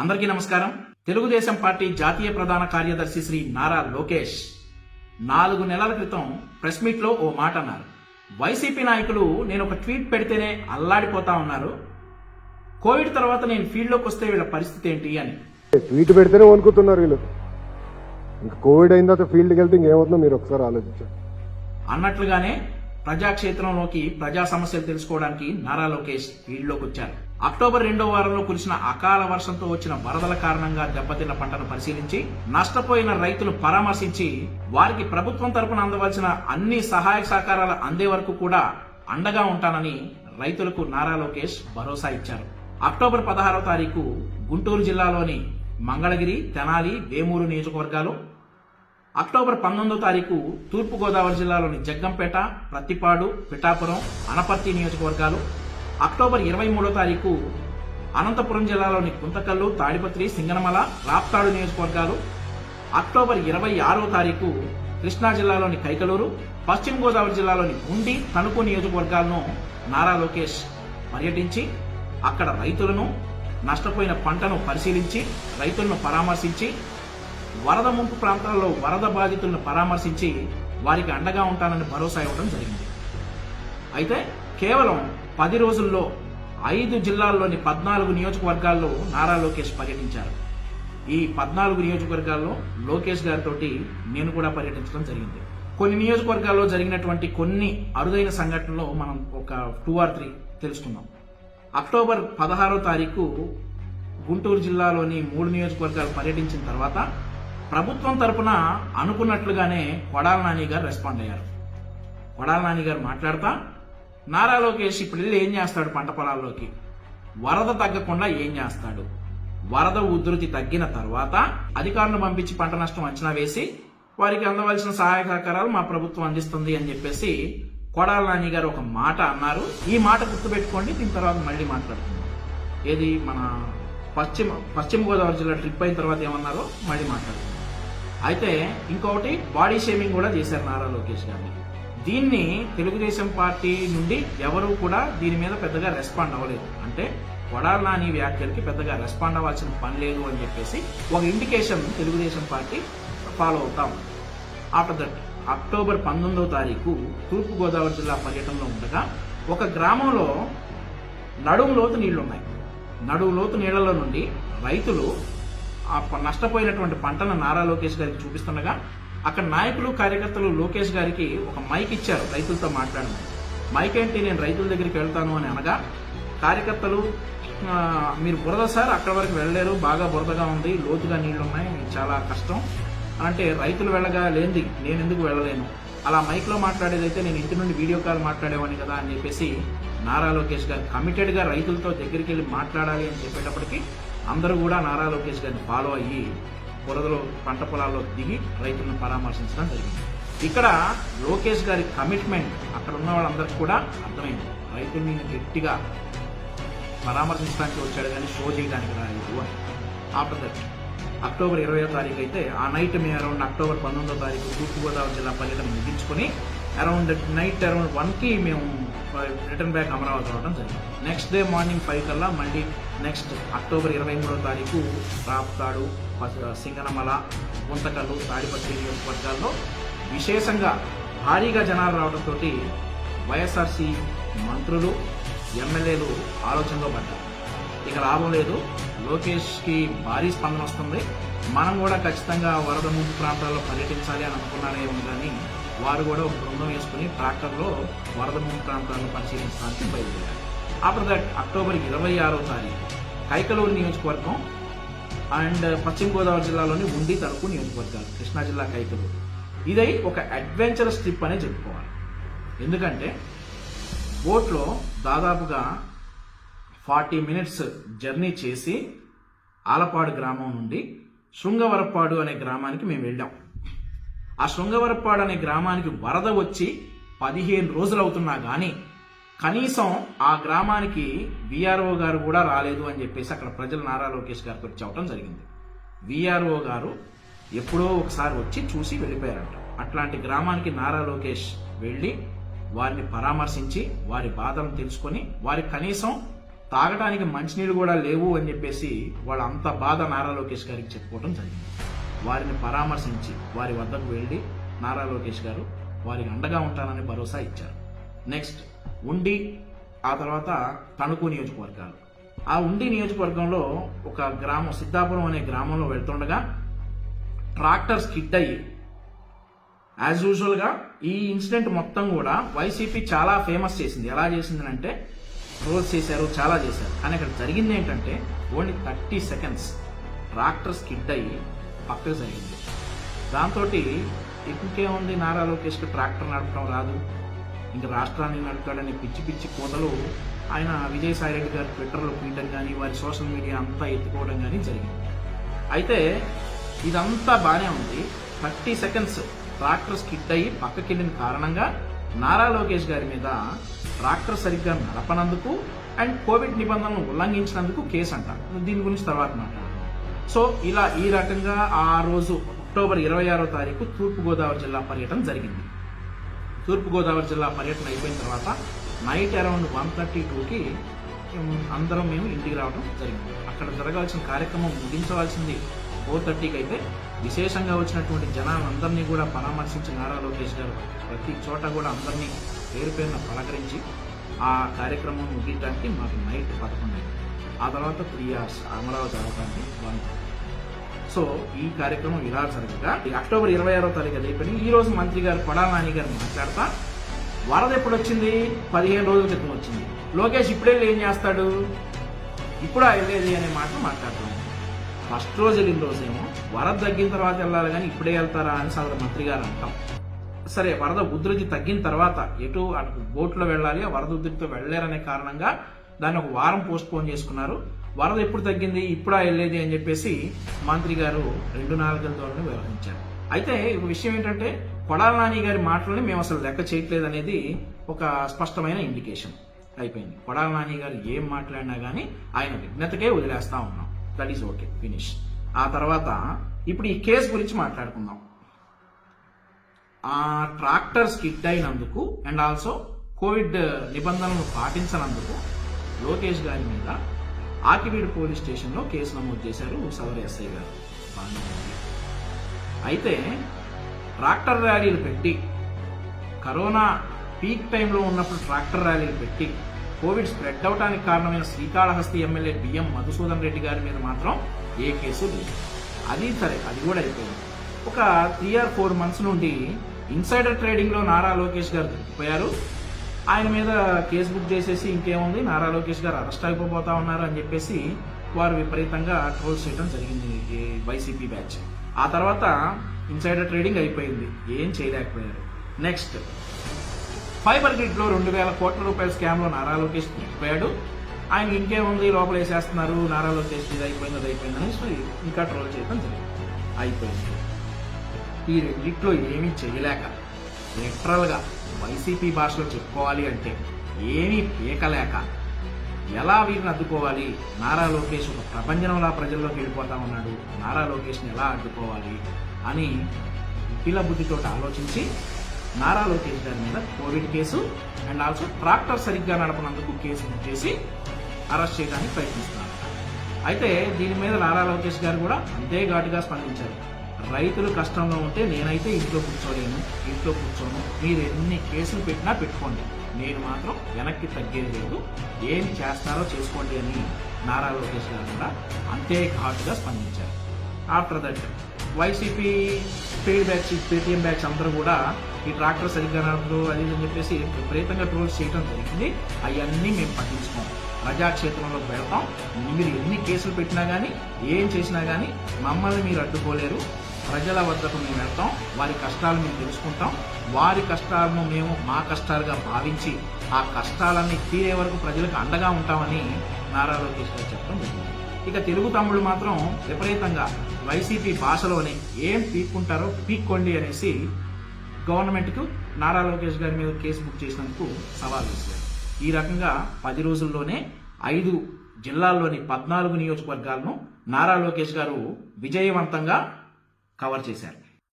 అందరికీ నమస్కారం. తెలుగుదేశం పార్టీ జాతీయ ప్రధాన కార్యదర్శి శ్రీ నారా లోకేష్ 4 నెలల క్రితం ప్రెస్ మీట్ లో ఓ మాట అన్నారు. వైసీపీ నాయకులు నేను ఒక ట్వీట్ పెడితేనే అల్లాడిపోతా ఉన్నారు, కోవిడ్ తర్వాత నేను ఫీల్డ్ లోకి వస్తే వీళ్ళ పరిస్థితి ఏంటి అని. ట్వీట్ పెడితేనే వణుకుతున్నారు వీళ్ళు. ఇంకా కోవిడ్ అయిన తర్వాత ఫీల్డ్కి వెళ్తే ఇంకేమవుతుందో మీరు ఒకసారి ఆలోచించారు అన్నట్లుగానే ప్రజాక్షేత్రంలోకి ప్రజా సమస్యలు తెలుసుకోవడానికి నారా లోకేష్ ఫీల్డ్ లోకి వచ్చారు. అక్టోబర్ 2వ వారంలో కురిసిన అకాల వర్షంతో వచ్చిన వరదల కారణంగా దెబ్బతిన్న పంటను పరిశీలించి నష్టపోయిన రైతులు పరామర్శించి వారికి ప్రభుత్వం తరపున అందవలసిన అన్ని సహాయ సహకారాలు అందే వరకు కూడా అండగా ఉంటానని రైతులకు నారా లోకేష్ భరోసా ఇచ్చారు. అక్టోబర్ 16వ తారీఖు గుంటూరు జిల్లాలోని మంగళగిరి, తెనాలి, వేమూరు నియోజకవర్గాలు, అక్టోబర్ 19వ తారీఖు తూర్పు గోదావరి జిల్లాలోని జగ్గంపేట, ప్రత్తిపాడు, పిఠాపురం, అనపర్తి నియోజకవర్గాలు, అక్టోబర్ 23వ తారీఖు అనంతపురం జిల్లాలోని గుంతకల్లు, తాడిపత్రి, సింగనమల, రాప్తాడు నియోజకవర్గాలు, అక్టోబర్ 26వ తారీఖు కృష్ణా జిల్లాలోని కైకలూరు, పశ్చిమ గోదావరి జిల్లాలోని ఉండి, తణుకు నియోజకవర్గాలను నారా లోకేష్ పర్యటించి అక్కడ రైతులను, నష్టపోయిన పంటను పరిశీలించి రైతులను పరామర్శించి వరద ముంపు ప్రాంతాల్లో వరద బాధితులను పరామర్శించి వారికి అండగా ఉంటానని భరోసా ఇవ్వడం జరిగింది. అయితే కేవలం 10 రోజుల్లో 5 జిల్లాల్లోని 14 నియోజకవర్గాల్లో నారా లోకేష్ పర్యటించారు. ఈ 14 నియోజకవర్గాల్లో లోకేష్ గారితో నేను కూడా పర్యటించడం జరిగింది. కొన్ని నియోజకవర్గాల్లో జరిగినటువంటి కొన్ని అరుదైన సంఘటనలు మనం ఒక 2 or 3 తెలుసుకుందాం. అక్టోబర్ 16వ తారీఖు గుంటూరు జిల్లాలోని 3 నియోజకవర్గాలు పర్యటించిన తర్వాత ప్రభుత్వం తరపున అనుకున్నట్లుగానే కొడాల నాని గారు రెస్పాండ్ అయ్యారు. కొడాల నాని గారు మాట్లాడతా, నారా లోకేష్ ఇప్పుడు వెళ్ళి ఏం చేస్తాడు, పంట పొలాల్లోకి వరద తగ్గకుండా ఏం చేస్తాడు, వరద ఉధృతి తగ్గిన తర్వాత అధికారులను పంపించి పంట నష్టం అంచనా వేసి వారికి అందవలసిన సహాయ సహకారాలు మా ప్రభుత్వం అందిస్తుంది అని చెప్పేసి కొడాల నాని గారు ఒక మాట అన్నారు. ఈ మాట గుర్తుపెట్టుకోండి, దీని తర్వాత మళ్ళీ మాట్లాడుకుందాం. ఏది మన పశ్చిమ గోదావరి జిల్లా ట్రిప్ అయిన తర్వాత ఏమన్నారో మళ్ళీ మాట్లాడుకుందాం. అయితే ఇంకొకటి, బాడీ షేమింగ్ కూడా చేశారు నారా లోకేష్ గారిని. దీన్ని తెలుగుదేశం పార్టీ నుండి ఎవరు కూడా దీని మీద పెద్దగా రెస్పాండ్ అవ్వలేదు. అంటే కొడాల నాని వ్యాఖ్యలకి పెద్దగా రెస్పాండ్ అవ్వాల్సిన పని లేదు అని చెప్పేసి ఒక ఇండికేషన్ తెలుగుదేశం పార్టీ ఫాలో అవుతాం. ఆఫ్టర్ దట్ అక్టోబర్ 19వ తారీఖు తూర్పు గోదావరి జిల్లా పర్యటనలో ఉండగా ఒక గ్రామంలో నడుము లోతు నీళ్లున్నాయి. నడుము లోతు నీళ్లలో నుండి రైతులు ఆ నష్టపోయినటువంటి పంటను నారా లోకేష్ గారికి చూపిస్తుండగా అక్కడ నాయకులు, కార్యకర్తలు లోకేష్ గారికి ఒక మైక్ ఇచ్చారు రైతులతో మాట్లాడమని. మైక్ ఏంటి, నేను రైతుల దగ్గరికి వెళ్తాను అని అనగా కార్యకర్తలు మీరు బురద సార్ అక్కడి వరకు వెళ్ళలేరు, బాగా బురదగా ఉంది, లోతుగా నీళ్లు ఉన్నాయి, చాలా కష్టం అంటే రైతులు వెళ్ళగా లేనిది నేను ఎందుకు వెళ్ళలేను, అలా మైక్లో మాట్లాడేదైతే నేను ఇంటి నుండి వీడియో కాల్ మాట్లాడేవాడిని కదా అని చెప్పేసి నారా లోకేష్ గారు కమిటెడ్గా రైతులతో దగ్గరికి వెళ్ళి మాట్లాడాలి అని చెప్పేటప్పటికి అందరూ కూడా నారా లోకేష్ గారిని ఫాలో అయ్యి బురదలో పంట పొలాల్లో దిగి రైతులను పరామర్శించడం జరిగింది. ఇక్కడ లోకేష్ గారి కమిట్మెంట్ అక్కడ ఉన్న వాళ్ళందరికీ కూడా అర్థమైంది. రైతుల్ని గట్టిగా పరామర్శించడానికి వచ్చాడు కానీ షో చేయడానికి రాలేదు అని. ఆఫ్టర్ దట్ అక్టోబర్ 20వ తారీఖు అయితే ఆ నైట్ మేము అరౌండ్ అక్టోబర్ 19వ తారీఖు తూర్పుగోదావరి జిల్లా పర్యటన ముగించుకొని అరౌండ్ 1కి మేము రిటర్న్ బ్యాక్ అమరావతి రావడం జరిగింది. నెక్స్ట్ డే మార్నింగ్ 5 కల్లా మళ్ళీ నెక్స్ట్ అక్టోబర్ 23వ తారీఖు రాప్తాడు, సింగనమల, గుంతకల్లు, తాడిపత్రి నియోజకవర్గాల్లో విశేషంగా భారీగా జనాలు రావడంతో వైఎస్ఆర్సీ మంత్రులు, ఎమ్మెల్యేలు ఆలోచనలో పడ్డారు. ఇక లాభం లేదు, లోకేష్కి భారీ స్పందన వస్తుంది, మనం కూడా ఖచ్చితంగా వరద ముంపు ప్రాంతాల్లో పర్యటించాలి అని అనుకున్నారే ఉంది. కానీ వారు కూడా ఒక బృందం వేసుకుని ట్రాక్టర్లో వరద ముంపు ప్రాంతాలను పరిశీలించడానికి బయలుదేరారు. ఆఫ్టర్ దట్ అక్టోబర్ 26వ తారీఖు కైకలూరు నియోజకవర్గం అండ్ పశ్చిమ గోదావరి జిల్లాలోని ఉండి, తణుకు నియోజకవర్గాలు, కృష్ణా జిల్లా కైకలూరు. ఇదై ఒక అడ్వెంచరస్ ట్రిప్ అనే చెప్పుకోవాలి. ఎందుకంటే బోట్లో దాదాపుగా 40 minutes జర్నీ చేసి ఆలపాడు గ్రామం నుండి శృంగవరపాడు అనే గ్రామానికి మేము వెళ్ళాం. ఆ శృంగవరపాడు అనే గ్రామానికి వరద వచ్చి 15 రోజులు అవుతున్నా కానీ కనీసం ఆ గ్రామానికి విఆర్ఓ గారు కూడా రాలేదు అని చెప్పేసి అక్కడ ప్రజలు నారా లోకేష్ గారితో చెప్పడం జరిగింది. విఆర్ఓ గారు ఎప్పుడో ఒకసారి వచ్చి చూసి వెళ్ళిపోయారంట. అట్లాంటి గ్రామానికి నారా లోకేష్ వెళ్ళి వారిని పరామర్శించి వారి బాధలను తెలుసుకొని వారికి కనీసం తాగటానికి మంచినీళ్ళు కూడా లేవు అని చెప్పేసి వాళ్ళ అంత బాధ నారా లోకేష్ గారికి చెప్పుకోవడం జరిగింది. వారిని పరామర్శించి వారి వద్దకు వెళ్ళి నారా లోకేష్ గారు వారికి అండగా ఉంటానని భరోసా ఇచ్చారు. నెక్స్ట్ ఉండి, ఆ తర్వాత తణుకు నియోజకవర్గాలు. ఆ ఉండి నియోజకవర్గంలో ఒక గ్రామం సిద్ధాపురం అనే గ్రామంలో వెళ్తుండగా ట్రాక్టర్ స్కిడ్ అయ్యి, యాజ్ యూజువల్ గా ఈ ఇన్సిడెంట్ మొత్తం కూడా వైసీపీ చాలా ఫేమస్ చేసింది. ఎలా చేసింది ట్రోల్స్ చేశారు, చాలా చేశారు. కానీ అక్కడ జరిగింది ఏంటంటే ఓన్లీ 30 సెకండ్స్ ట్రాక్టర్ స్కిడ్ అయ్యి పక్కకు జరిగింది. దాంతో ఇంకేముంది, నారా లోకేష్కి ట్రాక్టర్ నడపడం రాదు, ఇంకా రాష్ట్రాన్ని నడుపుతాడని పిచ్చి పిచ్చి కోతలు ఆయన విజయసాయి రెడ్డి గారు ట్విట్టర్లో ట్వీటర్ కానీ వారి సోషల్ మీడియా అంతా ఎత్తుకోవడం కానీ జరిగింది. అయితే ఇదంతా బాగానే ఉంది. 30 సెకండ్స్ ట్రాక్టర్ స్కిడ్ అయ్యి పక్కకెళ్ళిన కారణంగా నారా లోకేష్ గారి మీద ట్రాక్టర్ సరిగ్గా నడపనందుకు అండ్ కోవిడ్ నిబంధనలను ఉల్లంఘించినందుకు కేసు అంట. దీని గురించి తర్వాత మాట్లాడదాం. సో ఇలా ఈ రకంగా ఆ రోజు అక్టోబర్ 26వ తారీఖు తూర్పుగోదావరి జిల్లా పర్యటన జరిగింది. తూర్పుగోదావరి జిల్లా పర్యటన అయిపోయిన తర్వాత నైట్ అరౌండ్ 1:32కి అందరం మేము ఇంటికి రావడం జరిగింది. అక్కడ జరగాల్సిన కార్యక్రమం ముగించవలసింది 4:30కి అయితే విశేషంగా వచ్చినటువంటి జనాలందరినీ కూడా పరామర్శించి నారా లోకేష్ గారు ప్రతి చోట కూడా అందరినీ పేరు పేరున పలకరించి ఆ కార్యక్రమం ముగించడానికి మాకు నైట్ 11 అయింది. ఆ తర్వాత 3 hours అమరావతి రావడానికి 1. సో ఈ కార్యక్రమం ఇలా జరగగా అక్టోబర్ 26వ తారీఖు అయిపోయి ఈ రోజు మంత్రి గారు కొడాల నాని గారు మాట్లాడతా, వరద ఎప్పుడు వచ్చింది, 15 రోజుల క్రితం వచ్చింది, లోకేష్ ఇప్పుడే ఏం చేస్తాడు, ఇప్పుడు వెళ్ళేది అనే మాట మాట్లాడుతున్నాం. ఫస్ట్ రోజు వెళ్ళిన రోజేమో వరద తగ్గిన తర్వాత వెళ్ళాలి కానీ ఇప్పుడే వెళ్తారా అని సదరు మంత్రి గారు అంటాం. సరే, వరద ఉధృతి తగ్గిన తర్వాత ఎటు అటు బోట్లో వెళ్ళాలి, ఆ వరద ఉధృతితో వెళ్ళలేరనే కారణంగా దాన్ని ఒక వారం పోస్ట్ పోన్ చేసుకున్నారు. వరద ఎప్పుడు తగ్గింది, ఇప్పుడా వెళ్ళేది అని చెప్పేసి మంత్రి గారు 2 నాలుగల ధోరణి వ్యవహరించారు. అయితే ఒక విషయం ఏంటంటే కొడాల నాని గారి మాటలని మేము అసలు లెక్క చేయట్లేదు అనేది ఒక స్పష్టమైన ఇండికేషన్ అయిపోయింది. కొడాల నాని గారు ఏం మాట్లాడినా కానీ ఆయన విజ్ఞతకే వదిలేస్తా ఉన్నాం. That is okay, finish. ఆ తర్వాత ఇప్పుడు ఈ కేసు గురించి మాట్లాడుకుందాం. ఆ ట్రాక్టర్ స్కిడ్ అయినందుకు అండ్ ఆల్సో కోవిడ్ నిబంధనలను పాటించనందుకు లోకేష్ గారి మీద ఆకివీడు పోలీస్ స్టేషన్లో కేసు నమోదు చేశారు సదరు ఎస్ఐ గారు. అయితే ట్రాక్టర్ ర్యాలీలు పెట్టి, కరోనా పీక్ టైంలో ఉన్నప్పుడు ట్రాక్టర్ ర్యాలీలు పెట్టి కోవిడ్ స్ప్రెడ్ అవడానికి కారణమైన శ్రీకాళహస్తి ఎమ్మెల్యే బిఎం మధుసూదన్ రెడ్డి గారి మీద మాత్రం ఏ కేసు లేదు. అది సరే, అది కూడా అయిపోయింది. ఒక 3 or 4 months నుండి ఇన్సైడర్ ట్రేడింగ్లో నారా లోకేష్ గారు దొరికిపోయారు. ఆయన మీద కేసు బుక్ చేసేసి ఇంకేముంది, నారా లోకేష్ గారు అరెస్ట్ అయిపోతా ఉన్నారు అని చెప్పేసి వారు విపరీతంగా ట్రోల్స్ చేయడం జరిగింది ఈ వైసీపీ బ్యాచ్. ఆ తర్వాత ఇన్సైడర్ ట్రేడింగ్ అయిపోయింది, ఏం చేయలేకపోయారు. నెక్స్ట్ ఫైబర్ గ్రిడ్లో 2,000 కోట్ల రూపాయల స్కామ్లో నారా లోకేష్ దొరికిపోయాడు. ఆయన ఇంకేముంది, లోపల వేసేస్తున్నారు, నారా లోకేష్ ఇది అయిపోయింది అనేసి ఇంకా ట్రోల్ చేయడం జరిగింది. అయిపోయింది. ఈ రెండిట్లో ఏమీ చేయలేక లిటరల్గా వైసీపీ భాషలో చెప్పుకోవాలి అంటే ఏమీ పీకలేక ఎలా వీరిని అడ్డుకోవాలి, నారా లోకేష్ ఒక ప్రపంచంలా ప్రజల్లోకి వెళ్ళిపోతా ఉన్నాడు, నారా లోకేష్ని ఎలా అడ్డుకోవాలి అని పిల్ల బుద్ధితో ఆలోచించి నారా లోకేష్ గారి మీద Covid case and also tractor సరిగ్గా నడపనందుకు కేసు బుక్ చేసి అరెస్ట్ చేయడానికి ప్రయత్నిస్తున్నారు. అయితే దీని మీద నారా లోకేష్ గారు కూడా అంతే ఘాటుగా స్పందించారు. రైతులు కష్టంలో ఉంటే నేనైతే ఇంట్లో కూర్చోను, మీరు ఎన్ని కేసులు పెట్టినా పెట్టుకోండి, నేను మాత్రం వెనక్కి తగ్గేది లేదు, ఏం చేస్తారో చేసుకోండి అని నారా లోకేష్ గారు కూడా అంతే ఘాటుగా స్పందించారు. After that YCP paid batch, Paytm batch అందరూ కూడా ఈ ట్రాక్టర్ సరిగ్గా నడపదు అది అని చెప్పేసి విపరీతంగా ట్రోల్స్ చేయడం జరిగింది. అవన్నీ మేము పట్టించుకోం, ప్రజాక్షేత్రంలో పెడతాం. మీరు ఎన్ని కేసులు పెట్టినా కానీ ఏం చేసినా కానీ మమ్మల్ని మీరు అడ్డుకోలేరు. ప్రజల వద్దకు మేము వెళ్తాం, వారి కష్టాలు మేము తెలుసుకుంటాం, వారి కష్టాలను మేము మా కష్టాలుగా భావించి ఆ కష్టాలన్నీ తీరే వరకు ప్రజలకు అండగా ఉంటామని నారా లోకేష్ గారు చెప్పడం జరిగింది. ఇక తెలుగు తమ్ముళ్ళు మాత్రం విపరీతంగా వైసీపీ భాషలోనే ఏం పీక్కుంటారో పీక్కోండి అనేసి గవర్నమెంట్కు నారా లోకేష్ గారి మీద కేసు బుక్ చేసినందుకు సవాల్ చేశారు. ఈ రకంగా 10 రోజుల్లోనే 5 జిల్లాల్లోని 14 నియోజకవర్గాలను నారా లోకేష్ గారు విజయవంతంగా కవర్ చేశారు.